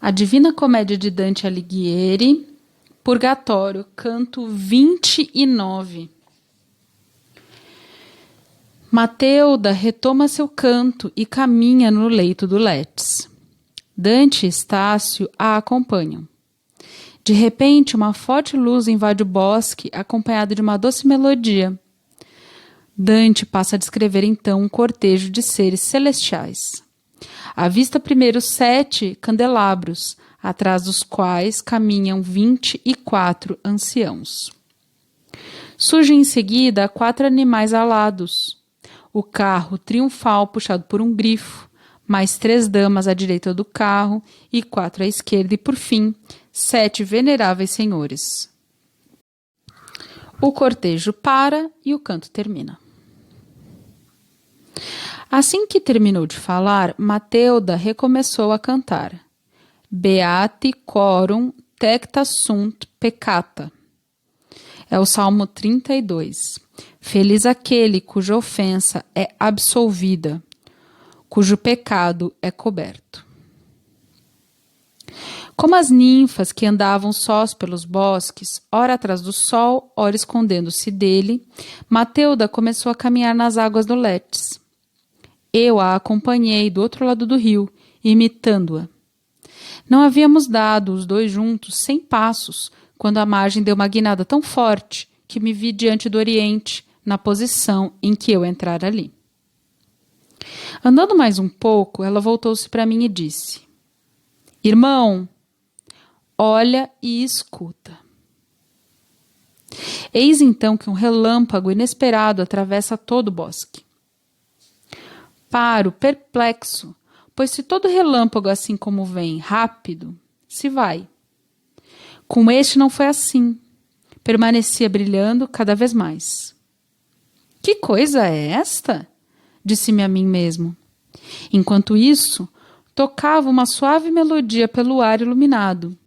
A Divina Comédia de Dante Alighieri, Purgatório, canto 29. Mateuda retoma seu canto e caminha no leito do Letes. Dante e Estácio a acompanham. De repente, uma forte luz invade o bosque, acompanhada de uma doce melodia. Dante passa a descrever então um cortejo de seres celestiais. Avista primeiro 7 candelabros, atrás dos quais caminham 24 anciãos. Surgem em seguida 4 animais alados. O carro triunfal puxado por um grifo, mais 3 damas à direita do carro e 4 à esquerda e, por fim, 7 veneráveis senhores. O cortejo para e o canto termina. Assim que terminou de falar, Mateuda recomeçou a cantar. Beati corum tecta sunt peccata. É o Salmo 32. Feliz aquele cuja ofensa é absolvida, cujo pecado é coberto. Como as ninfas que andavam sós pelos bosques, ora atrás do sol, ora escondendo-se dele, Mateuda começou a caminhar nas águas do Letes. Eu a acompanhei do outro lado do rio, imitando-a. Não havíamos dado, os dois juntos, 100 passos, quando a margem deu uma guinada tão forte que me vi diante do Oriente, na posição em que eu entrara ali. Andando mais um pouco, ela voltou-se para mim e disse: Irmão, olha e escuta. Eis então que um relâmpago inesperado atravessa todo o bosque. Paro, perplexo, pois se todo relâmpago assim como vem, rápido, se vai. Com este não foi assim. Permanecia brilhando cada vez mais. Que coisa é esta? Disse-me a mim mesmo. Enquanto isso, tocava uma suave melodia pelo ar iluminado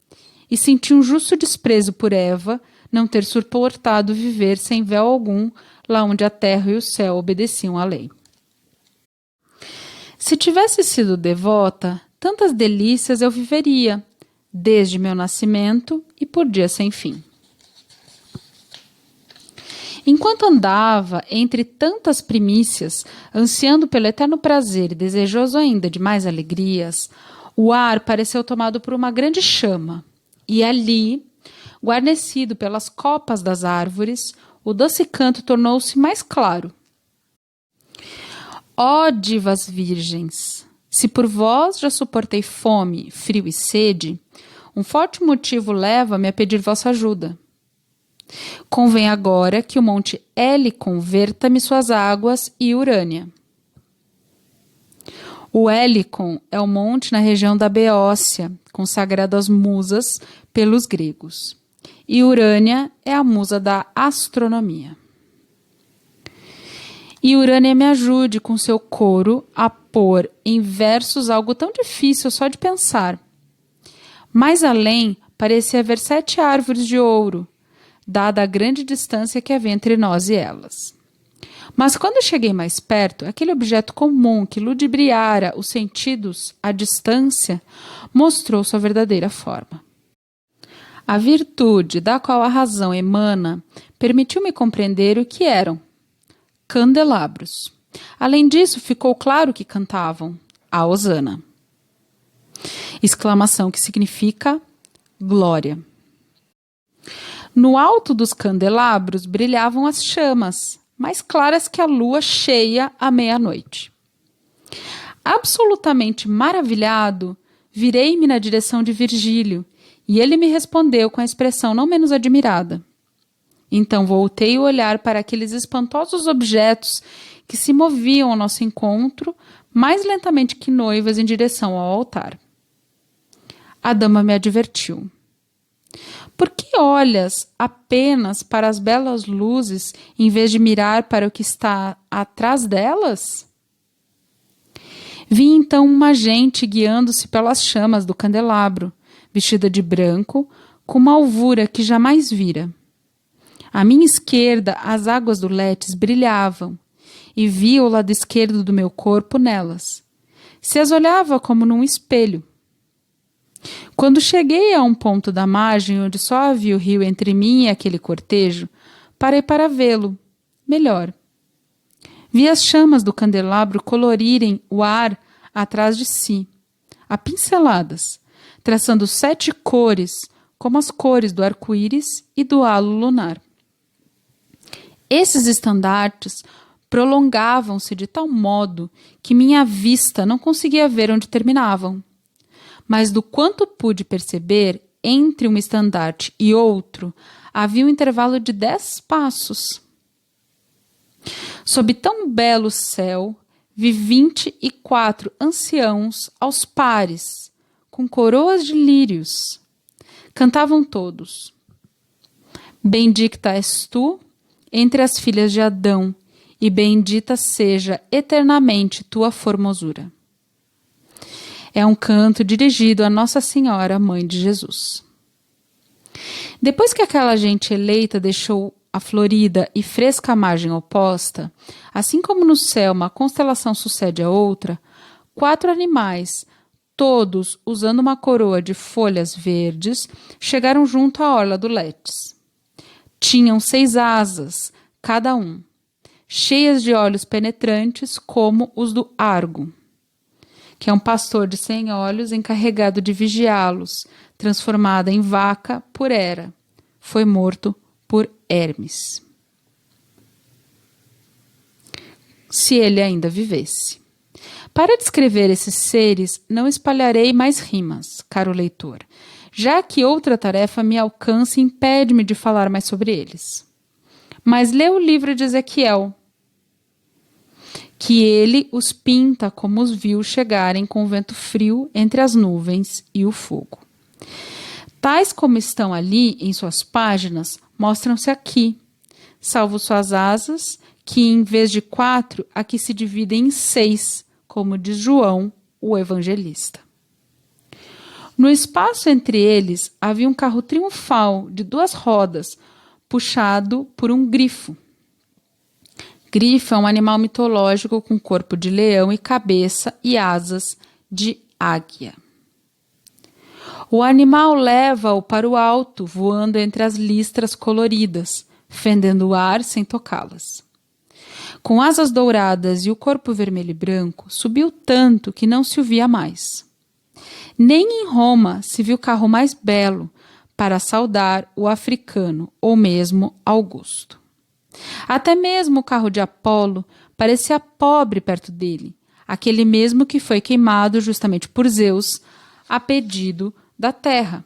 e senti um justo desprezo por Eva não ter suportado viver sem véu algum lá onde a terra e o céu obedeciam à lei. Se tivesse sido devota, tantas delícias eu viveria, desde meu nascimento e por dia sem fim. Enquanto andava entre tantas primícias, ansiando pelo eterno prazer e desejoso ainda de mais alegrias, o ar pareceu tomado por uma grande chama, e ali, guarnecido pelas copas das árvores, o doce canto tornou-se mais claro. Ó divas virgens, se por vós já suportei fome, frio e sede, um forte motivo leva-me a pedir vossa ajuda. Convém agora que o monte Hélicon verta-me suas águas e Urânia. O Hélicon é o monte na região da Beócia, consagrado às musas pelos gregos. E Urânia é a musa da astronomia. E Urânia me ajude com seu coro a pôr em versos algo tão difícil só de pensar. Mais além, parecia haver 7 árvores de ouro, dada a grande distância que havia entre nós e elas. Mas quando cheguei mais perto, aquele objeto comum que ludibriara os sentidos à distância mostrou sua verdadeira forma. A virtude da qual a razão emana permitiu-me compreender o que eram. Candelabros. Além disso, ficou claro que cantavam a Hosana. Exclamação que significa glória. No alto dos candelabros brilhavam as chamas, mais claras que a lua cheia à meia-noite. Absolutamente maravilhado, virei-me na direção de Virgílio, e ele me respondeu com a expressão não menos admirada. Então voltei o olhar para aqueles espantosos objetos que se moviam ao nosso encontro, mais lentamente que noivas em direção ao altar. A dama me advertiu. Por que olhas apenas para as belas luzes em vez de mirar para o que está atrás delas? Vi então uma gente guiando-se pelas chamas do candelabro, vestida de branco, com uma alvura que jamais vira. À minha esquerda, as águas do Letes brilhavam, e via o lado esquerdo do meu corpo nelas. Se as olhava como num espelho. Quando cheguei a um ponto da margem onde só havia o rio entre mim e aquele cortejo, parei para vê-lo melhor. Vi as chamas do candelabro colorirem o ar atrás de si, a pinceladas, traçando 7 cores, como as cores do arco-íris e do halo lunar. Esses estandartes prolongavam-se de tal modo que minha vista não conseguia ver onde terminavam. Mas do quanto pude perceber, entre um estandarte e outro, havia um intervalo de 10 passos. Sob tão belo céu, vi 24 anciãos aos pares, com coroas de lírios. Cantavam todos: Bendicta és tu entre as filhas de Adão, e bendita seja eternamente tua formosura. É um canto dirigido a Nossa Senhora, Mãe de Jesus. Depois que aquela gente eleita deixou a florida e fresca margem oposta, assim como no céu uma constelação sucede a outra, 4 animais, todos usando uma coroa de folhas verdes, chegaram junto à orla do Létis. Tinham 6 asas, cada um, cheias de olhos penetrantes como os do Argo, que é um pastor de 100 olhos encarregado de vigiá-los, transformada em vaca por Hera. Foi morto por Hermes. Se ele ainda vivesse. Para descrever esses seres, não espalharei mais rimas, caro leitor, já que outra tarefa me alcança e impede-me de falar mais sobre eles. Mas lê o livro de Ezequiel, que ele os pinta como os viu chegarem com o vento frio entre as nuvens e o fogo. Tais como estão ali em suas páginas, mostram-se aqui, salvo suas asas, que em vez de 4, aqui se dividem em 6, como diz João, o evangelista. No espaço entre eles havia um carro triunfal de 2 rodas, puxado por um grifo. Grifo é um animal mitológico com corpo de leão e cabeça e asas de águia. O animal leva-o para o alto, voando entre as listras coloridas, fendendo o ar sem tocá-las. Com asas douradas e o corpo vermelho e branco, subiu tanto que não se o via mais. Nem em Roma se viu carro mais belo para saudar o africano ou mesmo Augusto. Até mesmo o carro de Apolo parecia pobre perto dele, aquele mesmo que foi queimado justamente por Zeus a pedido da terra.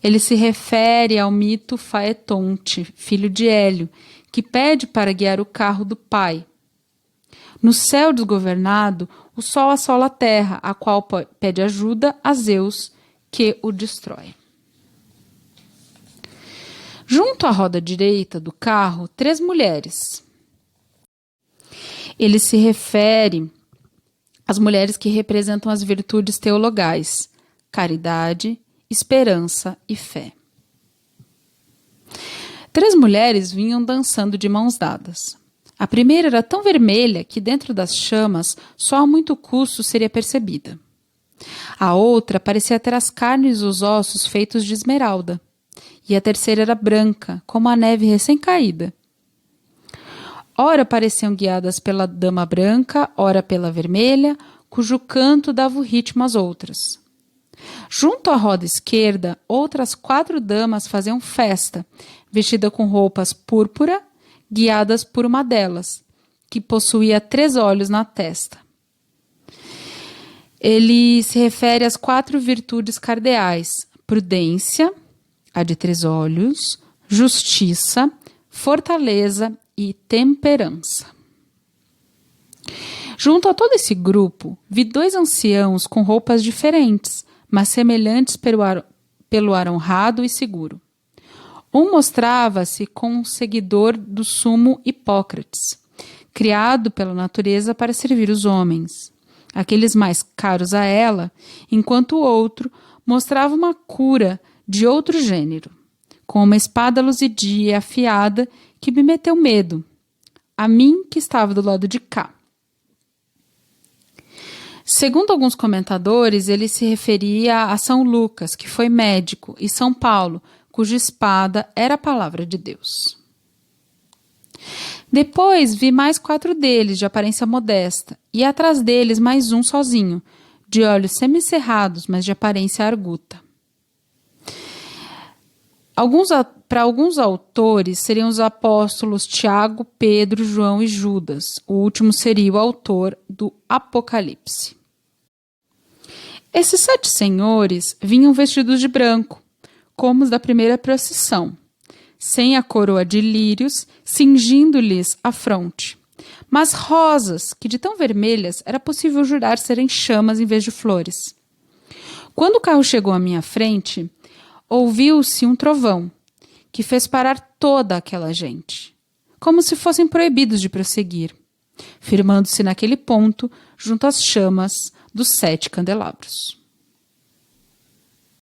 Ele se refere ao mito Faetonte, filho de Hélio, que pede para guiar o carro do pai. No céu desgovernado, o sol assola a terra, a qual pede ajuda a Zeus, que o destrói. Junto à roda direita do carro, 3 mulheres. Ele se refere às mulheres que representam as virtudes teologais: caridade, esperança e fé. 3 mulheres vinham dançando de mãos dadas. A primeira era tão vermelha que dentro das chamas só a muito custo seria percebida. A outra parecia ter as carnes e os ossos feitos de esmeralda. E a terceira era branca, como a neve recém-caída. Ora pareciam guiadas pela dama branca, ora pela vermelha, cujo canto dava o ritmo às outras. Junto à roda esquerda, outras 4 damas faziam festa, vestidas com roupas púrpura, guiadas por uma delas, que possuía 3 olhos na testa. Ele se refere às 4 virtudes cardeais: prudência, a de 3 olhos, justiça, fortaleza e temperança. Junto a todo esse grupo, vi 2 anciãos com roupas diferentes, mas semelhantes pelo ar honrado e seguro. Um mostrava-se como um seguidor do sumo Hipócrates, criado pela natureza para servir os homens, aqueles mais caros a ela, enquanto o outro mostrava uma cura de outro gênero, com uma espada luzidia e afiada que me meteu medo, a mim que estava do lado de cá. Segundo alguns comentadores, ele se referia a São Lucas, que foi médico, e São Paulo, cuja espada era a palavra de Deus. Depois vi mais 4 deles, de aparência modesta, e atrás deles mais um sozinho, de olhos semicerrados, mas de aparência arguta. Para alguns autores, seriam os apóstolos Tiago, Pedro, João e Judas. O último seria o autor do Apocalipse. Esses 7 senhores vinham vestidos de branco, como os da primeira procissão, sem a coroa de lírios, cingindo-lhes a fronte, mas rosas, que de tão vermelhas era possível jurar serem chamas em vez de flores. Quando o carro chegou à minha frente, ouviu-se um trovão, que fez parar toda aquela gente, como se fossem proibidos de prosseguir, firmando-se naquele ponto, junto às chamas dos 7 candelabros.